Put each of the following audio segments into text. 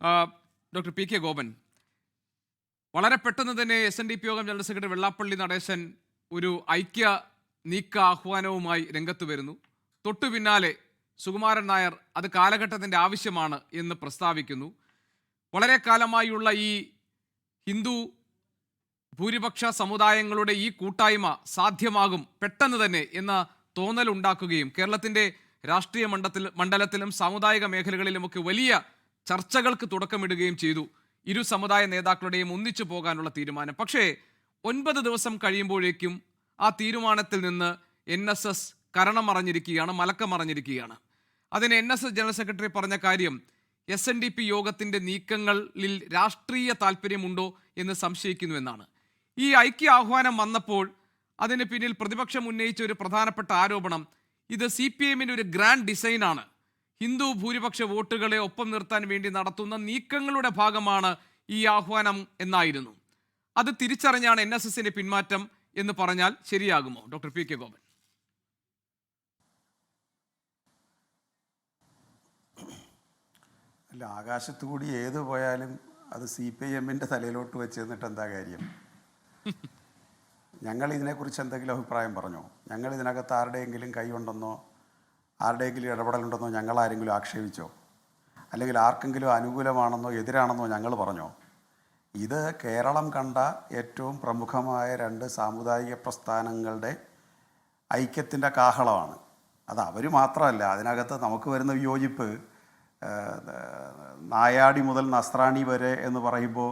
Doctor P K Gopan, വളരെ പെട്ടെന്ന് തന്നെ SNDP യോഗം ജനറൽ സെക്രട്ടറി വെള്ളാപ്പള്ളി നടേശൻ ഒരു ഐക്യ നീക്ക ആഹ്വാനവുമായി രംഗത്ത് വരുന്നു. തൊട്ടു പിന്നാലെ സുകുമാരൻ നായർ അത് കാലഘട്ടത്തിൻ്റെ ആവശ്യമാണ് എന്ന് പ്രസ്താവിക്കുന്നു. വളരെ കാലമായുള്ള ഈ ഹിന്ദു ഭൂരിപക്ഷ സമുദായങ്ങളുടെ ഈ കൂട്ടായ്മ സാധ്യമാകും പെട്ടെന്ന് തന്നെ എന്ന തോന്നലുണ്ടാക്കുകയും കേരളത്തിൻ്റെ രാഷ്ട്രീയ മണ്ഡലത്തിലും സാമുദായിക മേഖലകളിലുമൊക്കെ വലിയ ചർച്ചകൾക്ക് തുടക്കമിടുകയും ചെയ്തു. ഇരു സമുദായ നേതാക്കളുടെയും ഒന്നിച്ചു പോകാനുള്ള തീരുമാനം. പക്ഷേ 9 ദിവസം കഴിയുമ്പോഴേക്കും ആ തീരുമാനത്തിൽ നിന്ന് NSS കരണം മറഞ്ഞിരിക്കുകയാണ്, മലക്കം മറഞ്ഞിരിക്കുകയാണ്. അതിന് NSS ജനറൽ സെക്രട്ടറി പറഞ്ഞ കാര്യം SNDP യോഗത്തിൻ്റെ നീക്കങ്ങളിൽ രാഷ്ട്രീയ താല്പര്യമുണ്ടോ എന്ന് സംശയിക്കുന്നു എന്നാണ്. ഈ ഐക്യ ആഹ്വാനം വന്നപ്പോൾ അതിന് പിന്നിൽ പ്രതിപക്ഷം ഉന്നയിച്ച ഒരു പ്രധാനപ്പെട്ട ആരോപണം ഇത് CPIMൻ്റെ ഒരു ഗ്രാൻഡ് ഡിസൈനാണ്, ഹിന്ദു ഭൂരിപക്ഷ വോട്ടുകളെ ഒപ്പം നിർത്താൻ വേണ്ടി നടത്തുന്ന നീക്കങ്ങളുടെ ഭാഗമാണ് ഈ ആഹ്വാനം എന്നായിരുന്നു. അത് തിരിച്ചറിഞ്ഞാണ് NSSൻ്റെ പിന്മാറ്റം എന്ന് പറഞ്ഞാൽ ശരിയാകുമോ ഡോക്ടർ പി കെ ഗോപൻ? അല്ല, ആകാശത്തു കൂടി ഏത് പോയാലും അത് CPIMൻ്റെ തലയിലോട്ട് വെച്ച് തന്നിട്ട് എന്താ കാര്യം? ഞങ്ങൾ ഇതിനെക്കുറിച്ച് എന്തെങ്കിലും അഭിപ്രായം പറഞ്ഞോ? ഞങ്ങൾ ഇതിനകത്ത് ആരുടെയെങ്കിലും കൈയുണ്ടെന്നോ ആരുടെയെങ്കിലും ഇടപെടലുണ്ടെന്നോ ഞങ്ങൾ ആരെങ്കിലും ആക്ഷേപിച്ചോ? അല്ലെങ്കിൽ ആർക്കെങ്കിലും അനുകൂലമാണെന്നോ എതിരാണെന്നോ ഞങ്ങൾ പറഞ്ഞോ? ഇത് കേരളം കണ്ട ഏറ്റവും പ്രമുഖമായ 2 സാമുദായിക പ്രസ്ഥാനങ്ങളുടെ ഐക്യത്തിൻ്റെ കാഹളമാണ്. അത് അവർ മാത്രമല്ല, അതിനകത്ത് നമുക്ക് വരുന്ന വിയോജിപ്പ് നായാടി മുതൽ നസ്രാണി വരെ എന്ന് പറയുമ്പോൾ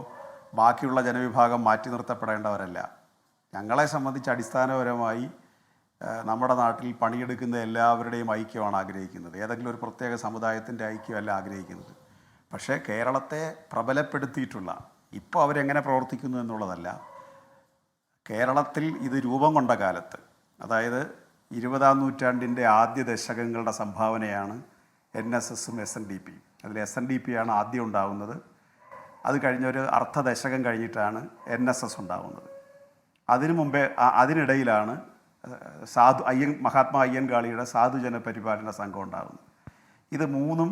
ബാക്കിയുള്ള ജനവിഭാഗം മാറ്റി നിർത്തപ്പെടേണ്ടവരല്ല. ഞങ്ങളെ സംബന്ധിച്ച് അടിസ്ഥാനപരമായി നമ്മുടെ നാട്ടിൽ പണിയെടുക്കുന്ന എല്ലാവരുടെയും ഐക്യമാണ് ആഗ്രഹിക്കുന്നത്. ഏതെങ്കിലും ഒരു പ്രത്യേക സമുദായത്തിൻ്റെ ഐക്യമല്ല ആഗ്രഹിക്കുന്നത്. പക്ഷേ കേരളത്തെ പ്രബലപ്പെടുത്തിയിട്ടുള്ള, ഇപ്പോൾ അവരെങ്ങനെ പ്രവർത്തിക്കുന്നു എന്നുള്ളതല്ല, കേരളത്തിൽ ഇത് രൂപം കൊണ്ട കാലത്ത്, അതായത് 20-ാം നൂറ്റാണ്ടിൻ്റെ ആദ്യ ദശകങ്ങളുടെ സംഭാവനയാണ് NSSും SNDPയും. അതിൽ SNDPയാണ് ആദ്യം ഉണ്ടാകുന്നത്. അത് കഴിഞ്ഞൊരു അർദ്ധദശകം കഴിഞ്ഞിട്ടാണ് NSS ഉണ്ടാകുന്നത്. അതിനു മുമ്പേ അതിനിടയിലാണ് മഹാത്മാ അയ്യൻകാളിയുടെ സാധുജന പരിപാലന സംഘം ഉണ്ടാകുന്നത്. ഇത് മൂന്നും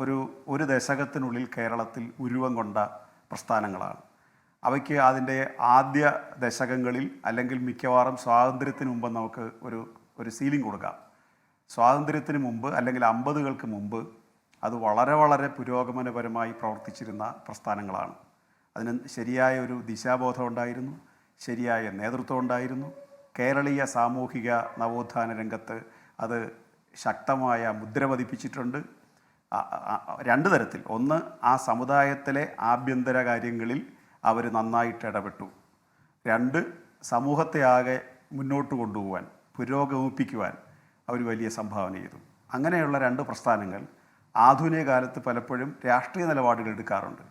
ഒരു ദശകത്തിനുള്ളിൽ കേരളത്തിൽ ഉരുവം കൊണ്ട പ്രസ്ഥാനങ്ങളാണ്. അവയ്ക്ക് അതിൻ്റെ ആദ്യ ദശകങ്ങളിൽ അല്ലെങ്കിൽ മിക്കവാറും സ്വാതന്ത്ര്യത്തിന് മുമ്പ് നമുക്ക് ഒരു സീലിംഗ് കൊടുക്കാം. സ്വാതന്ത്ര്യത്തിന് മുമ്പ് അല്ലെങ്കിൽ 50കൾക്ക് മുമ്പ് അത് വളരെ വളരെ പുരോഗമനപരമായി പ്രവർത്തിച്ചിരുന്ന പ്രസ്ഥാനങ്ങളാണ്. അതിന് ശരിയായ ഒരു ദിശാബോധം ഉണ്ടായിരുന്നു, ശരിയായ നേതൃത്വം ഉണ്ടായിരുന്നു. കേരളീയ സാമൂഹിക നവോത്ഥാന രംഗത്ത് അത് ശക്തമായ മുദ്ര പതിപ്പിച്ചിട്ടുണ്ട്. 2 തരത്തിൽ. ഒന്ന്, ആ സമുദായത്തിലെ ആഭ്യന്തര കാര്യങ്ങളിൽ അവർ നന്നായിട്ട് ഇടപെട്ടു. 2, സമൂഹത്തെ ആകെ മുന്നോട്ട് കൊണ്ടുപോകാൻ, പുരോഗമിപ്പിക്കുവാൻ അവർ വലിയ സംഭാവന ചെയ്തു. അങ്ങനെയുള്ള 2 പ്രസ്ഥാനങ്ങൾ ആധുനിക കാലത്ത് പലപ്പോഴും രാഷ്ട്രീയ നിലപാടുകൾ എടുക്കാറുണ്ട്.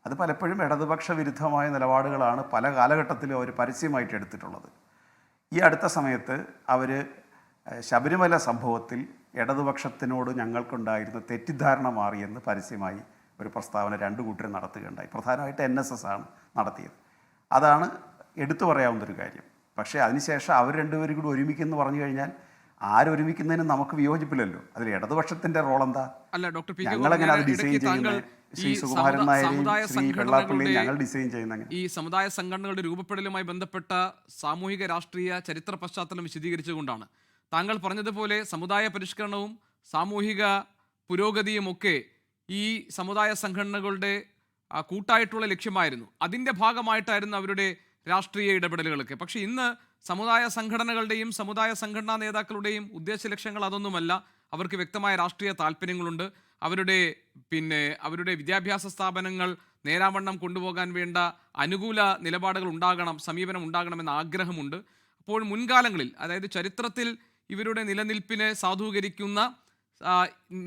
അത് പലപ്പോഴും ഇടതുപക്ഷ വിരുദ്ധമായ നിലപാടുകളാണ് പല കാലഘട്ടത്തിലും അവർ പരസ്യമായിട്ട് എടുത്തിട്ടുള്ളത്. ഈ അടുത്ത സമയത്ത് അവർ ശബരിമല സംഭവത്തിൽ ഇടതുപക്ഷത്തിനോട് ഞങ്ങൾക്കുണ്ടായിരുന്ന തെറ്റിദ്ധാരണ മാറിയെന്ന് പരസ്യമായി ഒരു പ്രസ്താവന 2 കൂട്ടരും നടത്തുകയുണ്ടായി. പ്രധാനമായിട്ട് NSS ആണ് നടത്തിയത്. അതാണ് എടുത്തു പറയാവുന്നൊരു കാര്യം. പക്ഷേ അതിനുശേഷം അവർ 2 പേരും കൂടി ഒരുമിക്കെന്ന് പറഞ്ഞു കഴിഞ്ഞാൽ ആരൊരുമിക്കുന്നതിന് നമുക്ക് വിയോജിപ്പില്ലല്ലോ. അതിൽ ഇടതുപക്ഷത്തിൻ്റെ റോൾ എന്താ? ഞങ്ങളെങ്ങനെ അത് ഡിസൈൻ ചെയ്യുന്നത്? ശ്രീ സുകുമാരൻ നായരെയും ശ്രീ വെള്ളാപ്പള്ളിയും ഞങ്ങൾ ഡിസൈൻ ചെയ്യുന്ന ഈ സമുദായ സംഘടനകളുടെ രൂപപ്പെടലുമായി ബന്ധപ്പെട്ട സാമൂഹിക രാഷ്ട്രീയ ചരിത്ര പശ്ചാത്തലം വിശദീകരിച്ചുകൊണ്ടാണ് താങ്കൾ പറഞ്ഞതുപോലെ സമുദായ പരിഷ്കരണവും സാമൂഹിക പുരോഗതിയും ഒക്കെ ഈ സമുദായ സംഘടനകളുടെ കൂട്ടായിട്ടുള്ള ലക്ഷ്യമായിരുന്നു. അതിൻ്റെ ഭാഗമായിട്ടായിരുന്നു അവരുടെ രാഷ്ട്രീയ ഇടപെടലുകളൊക്കെ. പക്ഷേ ഇന്ന് സമുദായ സംഘടനകളുടെയും സമുദായ സംഘടനാ നേതാക്കളുടെയും ഉദ്ദേശ ലക്ഷ്യങ്ങൾ അതൊന്നുമല്ല. അവർക്ക് വ്യക്തമായ രാഷ്ട്രീയ താല്പര്യങ്ങളുണ്ട്. അവരുടെ വിദ്യാഭ്യാസ സ്ഥാപനങ്ങൾ നേരാവണ്ണം കൊണ്ടുപോകാൻ വേണ്ട അനുകൂല നിലപാടുകൾ ഉണ്ടാകണം, സമീപനം ഉണ്ടാകണമെന്ന ആഗ്രഹമുണ്ട്. അപ്പോൾ മുൻകാലങ്ങളിൽ, അതായത് ചരിത്രത്തിൽ ഇവരുടെ നിലനിൽപ്പിനെ സാധൂകരിക്കുന്ന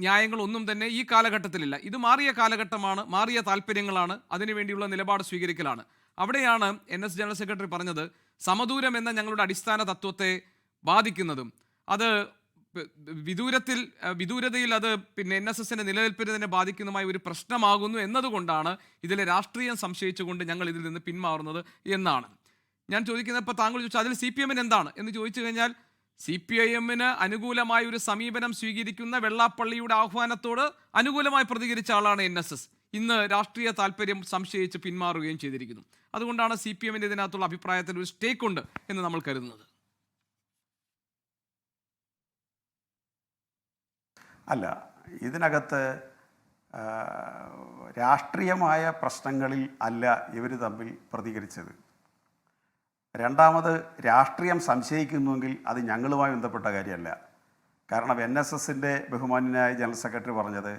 ന്യായങ്ങളൊന്നും തന്നെ ഈ കാലഘട്ടത്തിലില്ല. ഇത് മാറിയ കാലഘട്ടമാണ്, മാറിയ താല്പര്യങ്ങളാണ്, അതിനുവേണ്ടിയുള്ള നിലപാട് സ്വീകരിക്കലാണ്. അവിടെയാണ് NS ജനറൽ സെക്രട്ടറി പറഞ്ഞത് സമദൂരം എന്ന ഞങ്ങളുടെ അടിസ്ഥാന തത്വത്തെ ബാധിക്കുന്നതും അത് വിദൂരതയിൽ അത് NSSൻ്റെ നിലനിൽപ്പിനെ തന്നെ ബാധിക്കുന്നതുമായ ഒരു പ്രശ്നമാകുന്നു എന്നതുകൊണ്ടാണ് ഇതിലെ രാഷ്ട്രീയം സംശയിച്ചുകൊണ്ട് ഞങ്ങൾ ഇതിൽ നിന്ന് പിന്മാറുന്നത് എന്നാണ് ഞാൻ ചോദിക്കുന്നത്. ഇപ്പോൾ താങ്കൾ ചോദിച്ചാൽ അതിൽ CPIMന് എന്താണ് എന്ന് ചോദിച്ചു കഴിഞ്ഞാൽ CPIMന് അനുകൂലമായ ഒരു സമീപനം സ്വീകരിക്കുന്ന വെള്ളാപ്പള്ളിയുടെ ആഹ്വാനത്തോട് അനുകൂലമായി പ്രതികരിച്ച ആളാണ് NSS. ഇന്ന് രാഷ്ട്രീയ താല്പര്യം സംശയിച്ച് പിന്മാറുകയും ചെയ്തിരിക്കുന്നു. അതുകൊണ്ടാണ് CPM ഇതിനകത്തുള്ള അഭിപ്രായത്തിൽ ഒരു സ്റ്റേക്ക് ഉണ്ട് എന്ന് നമ്മൾ കരുതുന്നത്. അല്ല, ഇതിനകത്ത് രാഷ്ട്രീയമായ പ്രശ്നങ്ങളിൽ അല്ല ഇവർ തമ്മിൽ പ്രതികരിച്ചത്. രണ്ടാമത്, രാഷ്ട്രീയം സംശയിക്കുന്നുവെങ്കിൽ അത് ഞങ്ങളുമായി ബന്ധപ്പെട്ട കാര്യമല്ല. കാരണം NSSൻ്റെ ബഹുമാന്യനായ ജനറൽ സെക്രട്ടറി പറഞ്ഞത്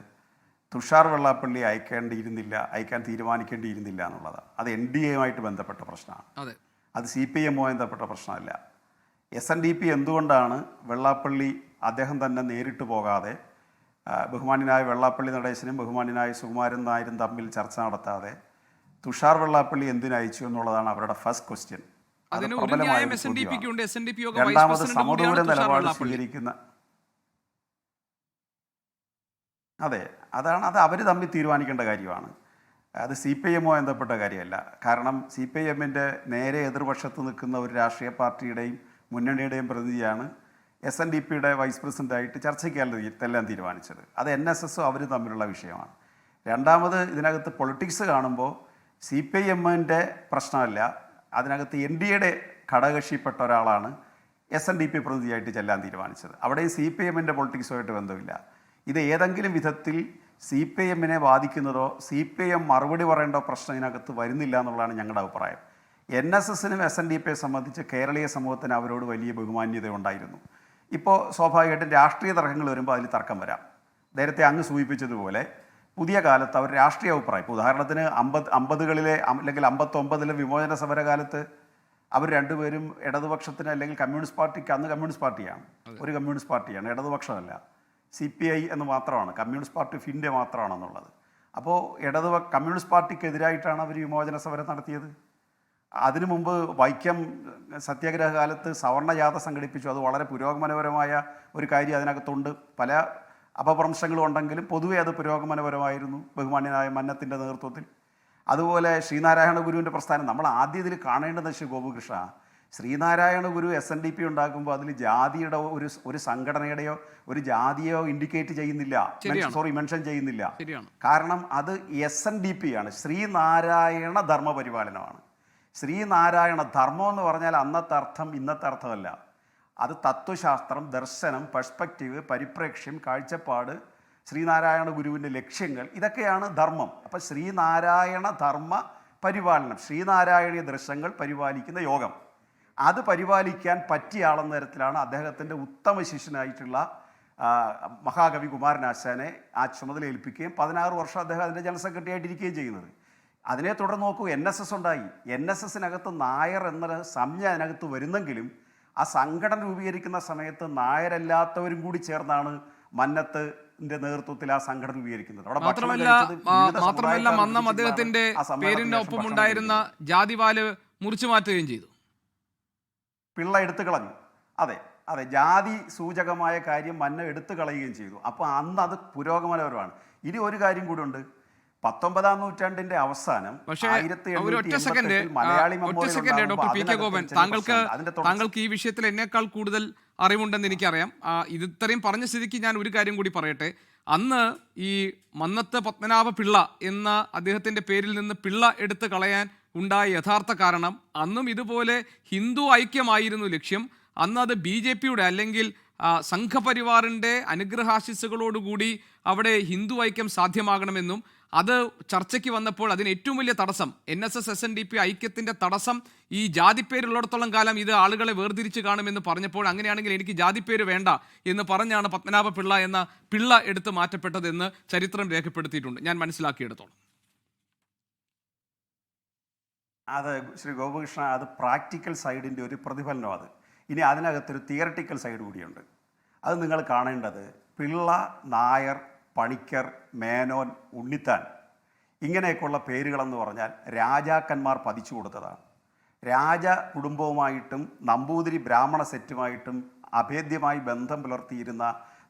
തുഷാർ വെള്ളാപ്പള്ളി അയക്കാൻ തീരുമാനിക്കേണ്ടിയിരുന്നില്ല എന്നുള്ളതാണ്. അത് NDAയുമായിട്ട് ബന്ധപ്പെട്ട പ്രശ്നമാണ്, അത് CPMുമായി ബന്ധപ്പെട്ട പ്രശ്നമല്ല. SNDP എന്തുകൊണ്ടാണ് വെള്ളാപ്പള്ളി അദ്ദേഹം തന്നെ നേരിട്ട് പോകാതെ ബഹുമാന്യനായ വെള്ളാപ്പള്ളി നടേശനും ബഹുമാന്യനായ സുകുമാരൻ നായരും തമ്മിൽ ചർച്ച നടത്താതെ തുഷാർ വെള്ളാപ്പള്ളി എന്തിനയച്ചു എന്നുള്ളതാണ് അവരുടെ ഫസ്റ്റ് ക്വസ്റ്റ്യൻ. രണ്ടാമത്, സമദൂര നിലപാട് സ്വീകരിക്കുന്ന അത് അവർ തമ്മിൽ തീരുമാനിക്കേണ്ട കാര്യമാണ്. അത് CPMുമായി ബന്ധപ്പെട്ട കാര്യമല്ല. കാരണം CPMൻ്റെ നേരെ എതിർപക്ഷത്ത് നിൽക്കുന്ന ഒരു രാഷ്ട്രീയ പാർട്ടിയുടെയും മുന്നണിയുടെയും പ്രതിനിധിയാണ് SNDPയുടെ വൈസ് പ്രസിഡൻ്റായിട്ട് ചർച്ചയ്ക്കെല്ലാം തീരുമാനിച്ചത്. അത് NSSും അവർ തമ്മിലുള്ള വിഷയമാണ്. രണ്ടാമത്, ഇതിനകത്ത് പൊളിറ്റിക്സ് കാണുമ്പോൾ CPMൻ്റെ പ്രശ്നമല്ല, അതിനകത്ത് NDAയുടെ ഘടകകക്ഷിപ്പെട്ട ഒരാളാണ് SNDP പ്രതിനിധിയായിട്ട് ചെല്ലാൻ തീരുമാനിച്ചത്. അവിടെയും CPMൻ്റെ പൊളിറ്റിക്സുമായിട്ട് ബന്ധമില്ല. ഇത് ഏതെങ്കിലും വിധത്തിൽ CPMനെ ബാധിക്കുന്നതോ CPM മറുപടി പറയേണ്ട പ്രശ്നം ഇതിനകത്ത് വരുന്നില്ല എന്നുള്ളതാണ് ഞങ്ങളുടെ അഭിപ്രായം. NSSനും SNDPയെ സംബന്ധിച്ച് കേരളീയ സമൂഹത്തിന് അവരോട് വലിയ ബഹുമാന്യത ഉണ്ടായിരുന്നു. ഇപ്പോൾ സ്വാഭാവികമായിട്ടും രാഷ്ട്രീയ തർക്കങ്ങൾ വരുമ്പോൾ അതിൽ തർക്കം വരാം. നേരത്തെ അങ്ങ് സൂചിപ്പിച്ചതുപോലെ പുതിയ കാലത്ത് അവർ രാഷ്ട്രീയ അഭിപ്രായം, ഇപ്പോൾ ഉദാഹരണത്തിന് 50കളിലെ അല്ലെങ്കിൽ 59ലെ വിമോചന സമരകാലത്ത് അവർ രണ്ടുപേരും ഇടതുപക്ഷത്തിന് അല്ലെങ്കിൽ കമ്മ്യൂണിസ്റ്റ് പാർട്ടിക്ക്, അന്ന് കമ്മ്യൂണിസ്റ്റ് പാർട്ടിയാണ്, ഒരു കമ്മ്യൂണിസ്റ്റ് പാർട്ടിയാണ്, ഇടതുപക്ഷമല്ല, CPI എന്ന് മാത്രമാണ്, കമ്മ്യൂണിസ്റ്റ് പാർട്ടി ഫിൻ്റെ മാത്രമാണെന്നുള്ളത്. അപ്പോൾ കമ്മ്യൂണിസ്റ്റ് പാർട്ടിക്കെതിരായിട്ടാണ് അവർ വിമോചന സമരം നടത്തിയത്. അതിനു മുമ്പ് വൈക്കം സത്യാഗ്രഹ കാലത്ത് സവർണജാഥ സംഘടിപ്പിച്ചു. അത് വളരെ പുരോഗമനപരമായ ഒരു കാര്യം അതിനകത്തുണ്ട്. പല അപഭ്രംശങ്ങളും ഉണ്ടെങ്കിലും പൊതുവെ അത് പുരോഗമനപരമായിരുന്നു ബഹുമാന്യനായ മന്നത്തിൻ്റെ നേതൃത്വത്തിൽ. അതുപോലെ ശ്രീനാരായണ ഗുരുവിൻ്റെ പ്രസ്ഥാനം നമ്മൾ ആദ്യം ഇതിൽ കാണേണ്ടത് ഗോപകൃഷ്ണ, ശ്രീനാരായണ ഗുരു SNDP ഉണ്ടാക്കുമ്പോൾ അതിൽ ജാതിയുടെ ഒരു സംഘടനയുടെയോ ഒരു ജാതിയോ ഇൻഡിക്കേറ്റ് ചെയ്യുന്നില്ല, മെൻഷൻ ചെയ്യുന്നില്ല. കാരണം അത് SNDP ആണ്, ശ്രീനാരായണ ധർമ്മ പരിപാലനമാണ്. ശ്രീനാരായണ ധർമ്മം എന്ന് പറഞ്ഞാൽ അന്നത്തെ അർത്ഥം ഇന്നത്തെ അർത്ഥമല്ല. അത് തത്വശാസ്ത്രം, ദർശനം, പെർസ്പെക്റ്റീവ്, പരിപ്രേക്ഷ്യം, കാഴ്ചപ്പാട്, ശ്രീനാരായണ ഗുരുവിൻ്റെ ലക്ഷ്യങ്ങൾ, ഇതൊക്കെയാണ് ധർമ്മം. അപ്പം ശ്രീനാരായണ ധർമ്മ പരിപാലനം, ശ്രീനാരായണീയ ദർശനങ്ങൾ പരിപാലിക്കുന്ന യോഗം, അത് പരിപാലിക്കാൻ പറ്റിയ ആളെന്ന തരത്തിലാണ് അദ്ദേഹത്തിൻ്റെ ഉത്തമ ശിഷ്യനായിട്ടുള്ള മഹാകവി കുമാരനാശാനെ ആ ചുമതല ഏൽപ്പിക്കുകയും 16 വർഷം അദ്ദേഹം അതിൻ്റെ ജനറൽ സെക്രട്ടറി ആയിട്ടിരിക്കുകയും ചെയ്യുന്നത്. അതിനെ തുടർന്ന് നോക്കൂ, NSS ഉണ്ടായി. NSSനകത്ത് നായർ എന്നൊരു സംജ്ഞ അതിനകത്ത് വരുന്നെങ്കിലും ആ സംഘടന രൂപീകരിക്കുന്ന സമയത്ത് നായരല്ലാത്തവരും കൂടി ചേർന്നാണ് മന്നത്തിൻ്റെ നേതൃത്വത്തിൽ ആ സംഘടന രൂപീകരിക്കുന്നത്. മാത്രമല്ല മന്നം അദ്ദേഹത്തിന്റെ പേരിന്റെ ഒപ്പം ഉണ്ടായിരുന്ന ജാതിവാല് മുറിച്ചു മാറ്റുകയും ചെയ്തു, പിള്ള എടുത്തു കളഞ്ഞു. അതെ, ജാതി സൂചകമായ കാര്യം മന്ന എടുത്തു കളയുകയും ചെയ്തു. അപ്പോൾ അന്ന് അത് പുരോഗമനപരമാണ്. ഇനി ഒരു കാര്യം കൂടി ഉണ്ട്, 19ാം നൂറ്റാണ്ടിന്റെ അവസാനം താങ്കൾക്ക് ഈ വിഷയത്തിൽ എന്നേക്കാൾ കൂടുതൽ അറിവുണ്ടെന്ന് എനിക്കറിയാം. ഇത്രയും പറഞ്ഞ സ്ഥിതിക്ക് ഞാൻ ഒരു കാര്യം കൂടി പറയട്ടെ. അന്ന് ഈ മന്നത്ത് പത്മനാഭ പിള്ള എന്ന അദ്ദേഹത്തിന്റെ പേരിൽ നിന്ന് പിള്ള എടുത്ത് കളയാൻ ഉണ്ടായ യഥാർത്ഥ കാരണം, അന്നും ഇതുപോലെ ഹിന്ദു ഐക്യമായിരുന്നു ലക്ഷ്യം. അന്ന് അത് BJPയുടെ അല്ലെങ്കിൽ സംഘപരിവാറിൻ്റെ അനുഗ്രഹാശിസ്സുകളോടുകൂടി അവിടെ ഹിന്ദു ഐക്യം സാധ്യമാകണമെന്നും അത് ചർച്ചയ്ക്ക് വന്നപ്പോൾ അതിന് ഏറ്റവും വലിയ തടസ്സം NSS SNDP ഐക്യത്തിൻ്റെ തടസ്സം ഈ ജാതിപ്പേരുള്ളിടത്തോളം കാലം ഇത് ആളുകളെ വേർതിരിച്ച് കാണുമെന്ന് പറഞ്ഞപ്പോൾ അങ്ങനെയാണെങ്കിൽ എനിക്ക് ജാതിപ്പേര് വേണ്ട എന്ന് പറഞ്ഞാണ് പത്മനാഭ പിള്ള എന്ന പിള്ള എടുത്ത് മാറ്റപ്പെട്ടതെന്ന് ചരിത്രം രേഖപ്പെടുത്തിയിട്ടുണ്ട്, ഞാൻ മനസ്സിലാക്കിയെടുത്തോളം. അത് ശ്രീ ഗോപകൃഷ്ണ, അത് പ്രാക്ടിക്കൽ സൈഡിൻ്റെ ഒരു പ്രതിഫലനം. അത് ഇനി അതിനകത്തൊരു തിയറട്ടിക്കൽ സൈഡ് കൂടിയുണ്ട്. അത് നിങ്ങൾ കാണേണ്ടത്, പിള്ള, നായർ, പണിക്കർ, മേനോൻ, ഉണ്ണിത്താൻ ഇങ്ങനെയൊക്കെയുള്ള പേരുകളെന്ന് പറഞ്ഞാൽ രാജാക്കന്മാർ പതിച്ചു കൊടുത്തതാണ്. രാജ കുടുംബവുമായിട്ടും നമ്പൂതിരി ബ്രാഹ്മണ സെറ്റുമായിട്ടും അഭേദ്യമായി ബന്ധം പുലർത്തിയിരുന്ന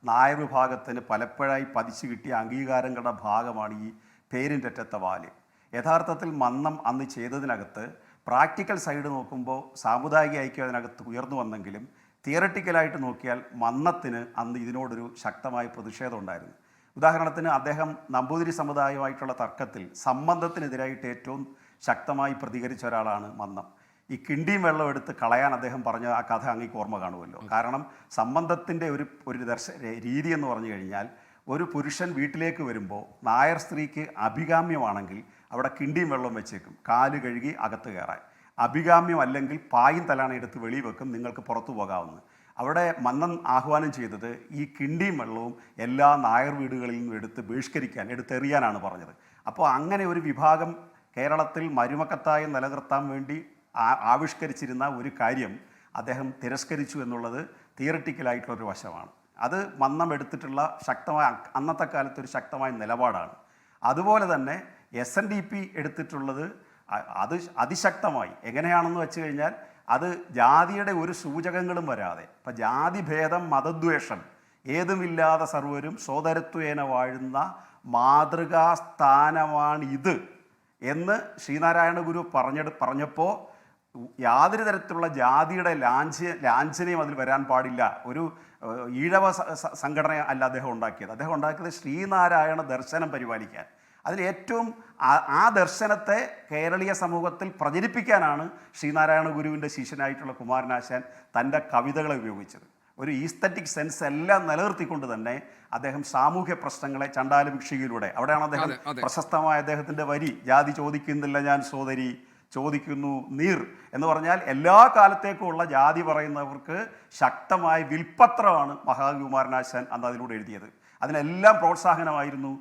നായർ വിഭാഗത്തിന് പലപ്പോഴായി പതിച്ചു കിട്ടിയ അംഗീകാരങ്ങളുടെ ഭാഗമാണ് ഈ പേരിൻ്റെ അറ്റത്തെ വാല്. യഥാർത്ഥത്തിൽ മന്നം അന്ന് ചെയ്തതിനകത്ത് പ്രാക്ടിക്കൽ സൈഡ് നോക്കുമ്പോൾ സാമുദായിക ഐക്യം അതിനകത്ത് ഉയർന്നു വന്നെങ്കിലും തിയറട്ടിക്കലായിട്ട് നോക്കിയാൽ മന്നത്തിന് അന്ന് ഇതിനോടൊരു ശക്തമായ പ്രതിഷേധം ഉണ്ടായിരുന്നു. ഉദാഹരണത്തിന് അദ്ദേഹം നമ്പൂതിരി സമുദായമായിട്ടുള്ള തർക്കത്തിൽ സംബന്ധത്തിനെതിരായിട്ട് ഏറ്റവും ശക്തമായി പ്രതികരിച്ച ഒരാളാണ് മന്നം. ഈ കിണ്ടിയും വെള്ളം എടുത്ത് കളയാൻ അദ്ദേഹം പറഞ്ഞ ആ കഥ അങ്ങേക്ക് ഓർമ്മ കാണുമല്ലോ. കാരണം സംബന്ധത്തിൻ്റെ ഒരു രീതി എന്ന് പറഞ്ഞു കഴിഞ്ഞാൽ, ഒരു പുരുഷൻ വീട്ടിലേക്ക് വരുമ്പോൾ നായർ സ്ത്രീക്ക് അഭികാമ്യമാണെങ്കിൽ അവിടെ കിണ്ടിയും വെള്ളം വെച്ചേക്കും, കാല് കഴുകി അകത്ത് കയറാൻ. അഭികാമ്യം അല്ലെങ്കിൽ പായും തലാണ് എടുത്ത് വെളി വെക്കും, നിങ്ങൾക്ക് പുറത്തു പോകാവുന്നത്. അവിടെ മന്നം ആഹ്വാനം ചെയ്തത് ഈ കിണ്ടിയും വെള്ളവും എല്ലാ നായർ വീടുകളിൽ നിന്നും എടുത്തെറിയാനാണ് പറഞ്ഞത്. അപ്പോൾ അങ്ങനെ ഒരു വിഭാഗം കേരളത്തിൽ മരുമക്കത്തായി നിലനിർത്താൻ വേണ്ടി ആവിഷ്കരിച്ചിരുന്ന ഒരു കാര്യം അദ്ദേഹം തിരസ്കരിച്ചു എന്നുള്ളത് തിയറിറ്റിക്കലായിട്ടുള്ളൊരു വശമാണ്. അത് മന്നം എടുത്തിട്ടുള്ള അന്നത്തെ കാലത്ത് ഒരു ശക്തമായ നിലപാടാണ്. അതുപോലെ തന്നെ SNDP എടുത്തിട്ടുള്ളത് അത് അതിശക്തമായി എങ്ങനെയാണെന്ന് വെച്ച് കഴിഞ്ഞാൽ, അത് ജാതിയുടെ ഒരു സൂചകങ്ങളും വരാതെ, ഇപ്പം ജാതിഭേദം മതദ്വേഷം ഏതുമില്ലാതെ സർവരും സോദരത്വേന വാഴുന്ന മാതൃകാസ്ഥാനമാണിത് എന്ന് ശ്രീനാരായണ ഗുരു പറഞ്ഞപ്പോൾ യാതൊരു തരത്തിലുള്ള ജാതിയുടെ ലാഞ്ചനയും അതിൽ വരാൻ പാടില്ല. ഒരു ഈഴവ സംഘടന അല്ല അദ്ദേഹം ഉണ്ടാക്കിയത് ശ്രീനാരായണ ദർശനം പരിപാലിക്കാൻ. അതിൽ ഏറ്റവും ആ ദർശനത്തെ കേരളീയ സമൂഹത്തിൽ പ്രചരിപ്പിക്കാനാണ് ശ്രീനാരായണ ഗുരുവിൻ്റെ ശിഷ്യനായിട്ടുള്ള കുമാരനാശാൻ തൻ്റെ കവിതകളെ ഉപയോഗിച്ചത്. ഒരു ഈസ്തറ്റിക് സെൻസ് എല്ലാം നിലനിർത്തിക്കൊണ്ട് തന്നെ അദ്ദേഹം സാമൂഹ്യ പ്രശ്നങ്ങളെ ചണ്ടാല ഭിക്ഷയിലൂടെ, അവിടെയാണ് അദ്ദേഹം പ്രശസ്തമായ അദ്ദേഹത്തിൻ്റെ വരി, ജാതി ചോദിക്കുന്നില്ല ഞാൻ സോദരി, ചോദിക്കുന്നു നീർ എന്ന് പറഞ്ഞാൽ എല്ലാ കാലത്തേക്കുമുള്ള ജാതി പറയുന്നവർക്ക് ശക്തമായ വിൽപ്പത്രമാണ് മഹാകുമാരനാശാൻ അന്ന് അതിലൂടെ എഴുതിയത്. അതിനെല്ലാം പ്രോത്സാഹനമായിരുന്നു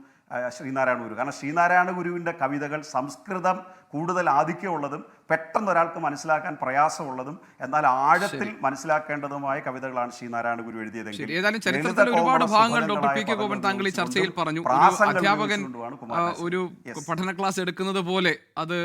ശ്രീനാരായണ ഗുരു. കാരണം ശ്രീനാരായണ ഗുരുവിൻ്റെ കവിതകൾ സംസ്കൃതം കൂടുതൽ ആധിക്യമുള്ളതും പെട്ടെന്ന് ഒരാൾക്ക് മനസ്സിലാക്കാൻ പ്രയാസമുള്ളതും എന്നാൽ ആഴത്തിൽ മനസ്സിലാക്കേണ്ടതുമായ കവിതകളാണ് ശ്രീനാരായണ ഗുരു എഴുതിയതെങ്കിൽ. ഏതായാലും ചരിത്രത്തിൽ ഒരുപാട് ഭാഗങ്ങൾ ഡോക്ടർ പി കെ ഗോപൻ താങ്കൾ ഈ ചർച്ചയിൽ പറഞ്ഞു. അധ്യാപകൻ ഒരു പഠന ക്ലാസ് എടുക്കുന്നത് പോലെ അത്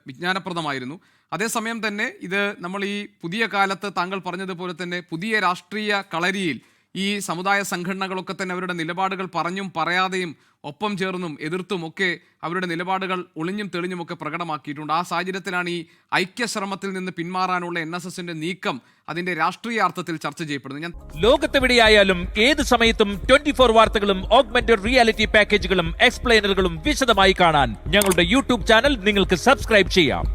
വിജ്ഞാനപ്രദമായിരുന്നു. അതേസമയം തന്നെ ഇത് നമ്മൾ ഈ പുതിയ കാലത്ത് താങ്കൾ പറഞ്ഞതുപോലെ തന്നെ പുതിയ രാഷ്ട്രീയ കളരിയിൽ ഈ സമുദായ സംഘടനകളൊക്കെ തന്നെ അവരുടെ നിലപാടുകൾ പറഞ്ഞും പറയാതെയും ഒപ്പം ചേർന്നും എതിർത്തും ഒക്കെ അവരുടെ നിലപാടുകൾ ഒളിഞ്ഞും തെളിഞ്ഞും ഒക്കെ പ്രകടമാക്കിയിട്ടുണ്ട്. ആ സാഹചര്യത്തിലാണ് ഈ ഐക്യശ്രമത്തിൽ നിന്ന് പിന്മാറാനുള്ള NSSന്റെ നീക്കം അതിന്റെ രാഷ്ട്രീയ അർത്ഥത്തിൽ ചർച്ച ചെയ്യപ്പെടുന്നത്. ലോകത്തെവിടെയായാലും ഏത് സമയത്തും 24 വാർത്തകളും ഓഗ്മെന്റഡ് റിയാലിറ്റി പാക്കേജുകളും എക്സ്പ്ലെയിനറുകളും വിശദമായി കാണാൻ ഞങ്ങളുടെ YouTube ചാനൽ നിങ്ങൾക്ക് സബ്സ്ക്രൈബ് ചെയ്യാം.